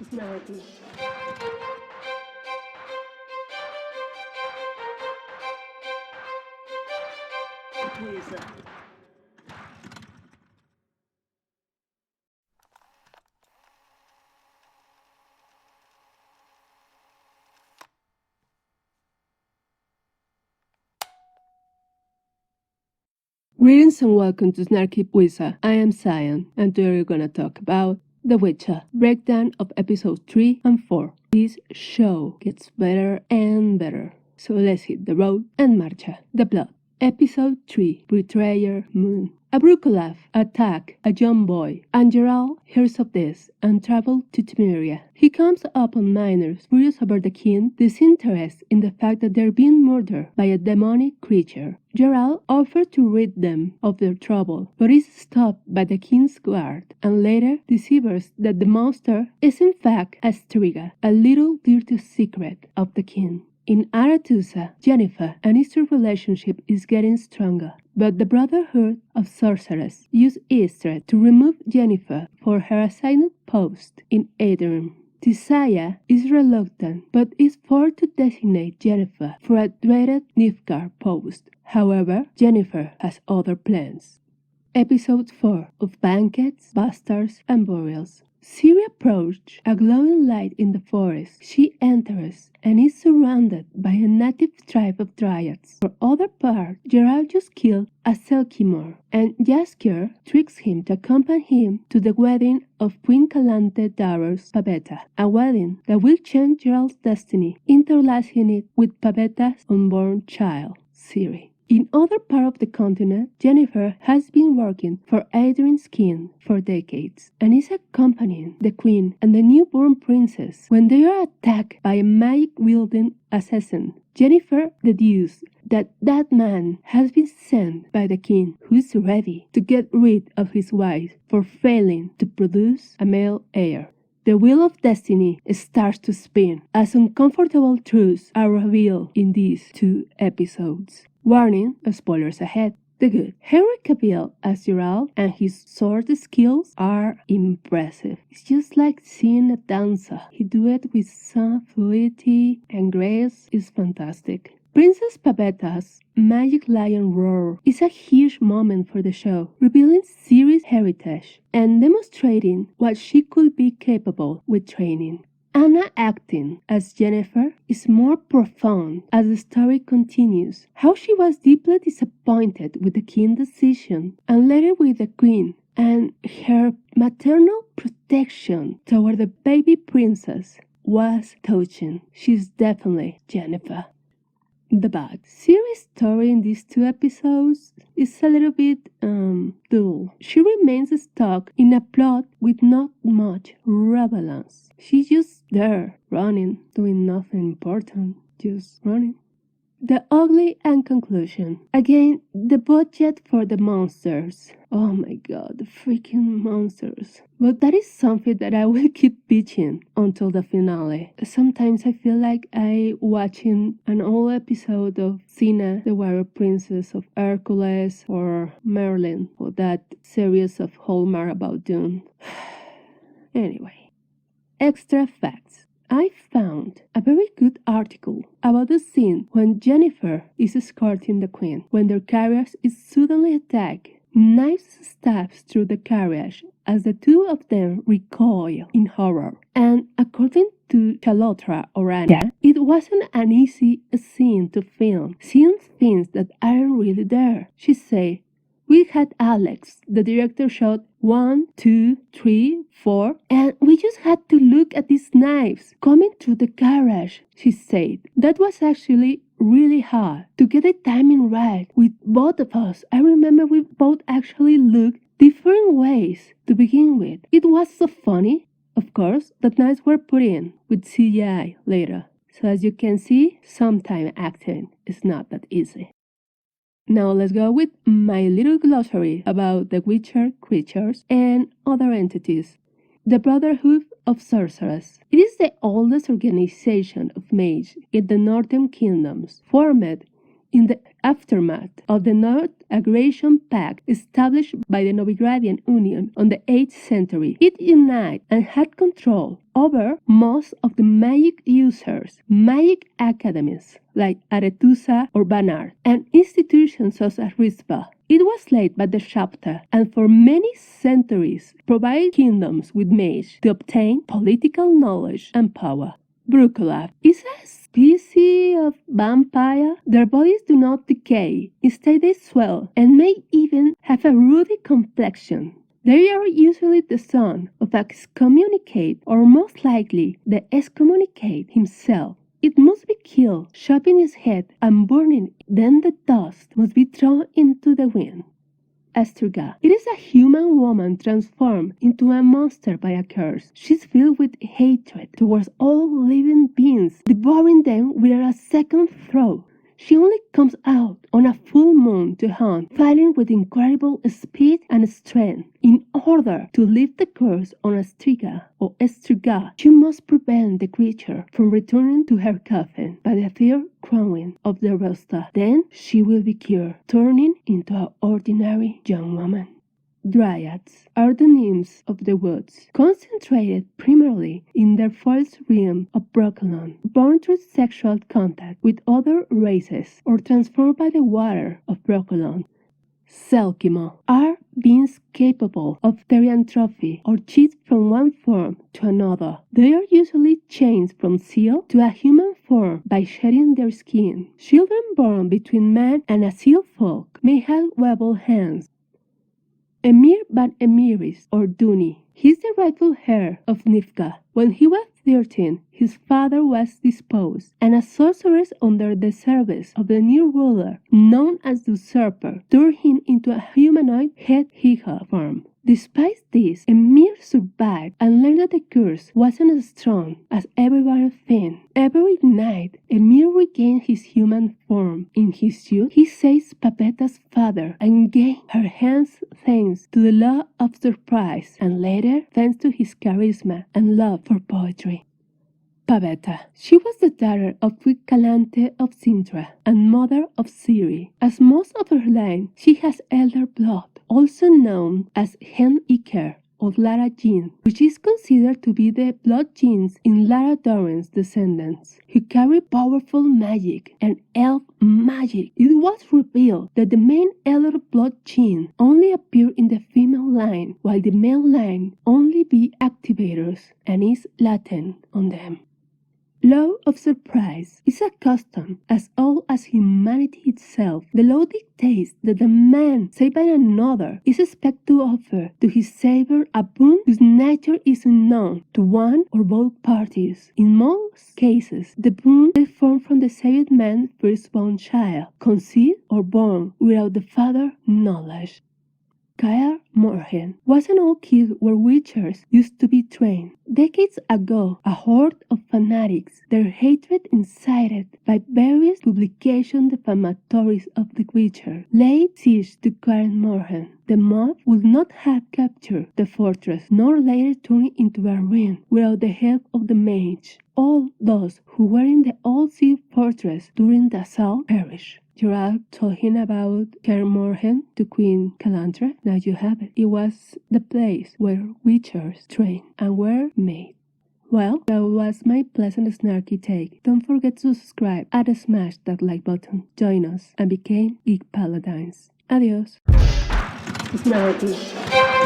Snarky. Please. Greetings and welcome to Snarky Wizard. I am Zion, and today we're gonna talk about The Witcher, breakdown of episodes 3 and 4. This show gets better and better, so let's hit the road and marcha. The plot. Episode 3, Betrayer Moon. A Brukolaf attack a young boy, and Geralt hears of this and travels to Temeria. He comes upon miners furious over the king's disinterest in the fact that they're being murdered by a demonic creature. Geralt offers to rid them of their trouble, but is stopped by the king's guard, and later discovers that the monster is in fact a striga, a little dirty secret of the king. In Aretusa, Yennefer and Easter's relationship is getting stronger, but the Brotherhood of Sorcerers use Easter to remove Yennefer for her assigned post in Aedirn. Tisaya is reluctant, but is forced to designate Yennefer for a dreaded Nilfgaard post. However, Yennefer has other plans. Episode 4 of Banquets, Bastards, and Burials. Ciri approaches a glowing light in the forest. She enters and is surrounded by a native tribe of dryads. For other part, Geralt just killed a Selkimor, and Jaskier tricks him to accompany him to the wedding of Queen Calante daughter's Pavetta, a wedding that will change Geralt's destiny, interlacing it with Pavetta's unborn child, Ciri. In other parts of the continent, Yennefer has been working for Aedirn's king for decades and is accompanying the queen and the newborn princess when they are attacked by a magic-wielding assassin. Yennefer deduces that that man has been sent by the king, who is ready to get rid of his wife for failing to produce a male heir. The wheel of destiny starts to spin as uncomfortable truths are revealed in these 2 episodes. Warning, spoilers ahead. The good. Henry Cavill as Geralt and his sword skills are impressive. It's just like seeing a dancer. He do it with some fluidity and grace. Is fantastic. Princess Pavetta's magic lion roar is a huge moment for the show, revealing Ciri's heritage and demonstrating what she could be capable with training. Anna acting as Yennefer is more profound as the story continues. How she was deeply disappointed with the king's decision and later with the queen, and her maternal protection toward the baby princess was touching. She's definitely Yennefer. The bad. Ciri's story in these 2 episodes is a little bit dull. She remains stuck in a plot with not much relevance. She's just there, running, doing nothing important, just running. The ugly and conclusion. Again, the budget for the monsters. Oh my god, the freaking monsters. But that is something that I will keep bitching until the finale. Sometimes I feel like I watching an old episode of Xena, the Warrior Princess, of Hercules, or Merlin, or that series of Hallmark about Dune. Anyway. Extra facts. I found a very good article about the scene when Yennefer is escorting the queen. When their carriage is suddenly attacked, knives stabs through the carriage as the 2 of them recoil in horror. And according to Chalotra Orania, it wasn't an easy scene to film, seeing things that aren't really there. She said, "We had Alex, the director, shot 1, 2, 3, 4, and we just had to look at these knives coming through the garage," she said. "That was actually really hard to get the timing right with both of us. I remember we both actually looked different ways to begin with. It was so funny. Of course, the knives were put in with CGI later. So as you can see, sometimes acting is not that easy." Now let's go with my little glossary about the Witcher creatures and other entities. The Brotherhood of Sorcerers. It is the oldest organization of mages in the Northern Kingdoms, formed In the aftermath of the North Aggression Pact established by the Novigradian Union on the 8th century, it united and had control over most of the magic users, magic academies like Aretusa or Banart, and institutions such as Rizva. It was led by the Shabta and for many centuries provided kingdoms with mages to obtain political knowledge and power. Brucolaf is a species of vampire. Their bodies do not decay, instead they swell and may even have a ruddy complexion. They are usually the son of an excommunicate or most likely the excommunicate himself. It must be killed, chopping its head and burning, then the dust must be thrown into the wind. Astruga. It is a human woman transformed into a monster by a curse. She's filled with hatred towards all living beings, devouring them without a second thought. She only comes out on a full moon to hunt, fighting with incredible speed and strength. In order to lift the curse on Astriga or Estriga, she must prevent the creature from returning to her coffin by the third crowing of the rooster. Then she will be cured, turning into an ordinary young woman. Dryads are the nymphs of the woods, concentrated primarily in their false realm of Broccolon, born through sexual contact with other races or transformed by the water of Broccolon. Selkimo are beings capable of therianthropy or shift from one form to another. They are usually changed from seal to a human form by shedding their skin. Children born between man and a seal folk may have webbed hands. Emir van Emiris, or Duni. He is the rightful heir of Nifka. When he was 13, his father was disposed, and a sorceress under the service of the new ruler, known as the Usurper, turned him into a humanoid head-higha form. Despite this, Emir survived and learned that the curse wasn't as strong as everyone thought. Every night, Emir regained his human form. In his youth, he seized Papeta's father and gained her hands thanks to the law of surprise, and later thanks to his charisma and love for poetry. Pavetta. She was the daughter of Quiquelante of Sintra and mother of Siri. As most of her line, she has elder blood, also known as Hen Iker or Lara Jean, which is considered to be the blood genes in Lara Doran's descendants, who carry powerful magic and elf magic. It was revealed that the main elder blood gene only appear in the female line, while the male line only be activators and is latent on them. Law of surprise is a custom as old as humanity itself. The law dictates that a man saved by another is expected to offer to his savior a boon whose nature is unknown to one or both parties. In most cases, the boon is formed from the saved man's firstborn child, conceived or born without the father's knowledge. Kaer Morhen was an old kid where witchers used to be trained. Decades ago, a horde of fanatics, their hatred incited by various publications defamatory of the witcher, laid siege to Kaer Morhen. The mob would not have captured the fortress, nor later turned it into a ruin without the help of the mage. All those who were in the old sea fortress during the assault perished. You're all talking about Kaer Morhen to Queen Calandra. Now you have it. It was the place where witchers trained and were made. Well, that was my pleasant snarky take. Don't forget to subscribe and smash that like button. Join us and become Geek Paladins. Adios. Snarky.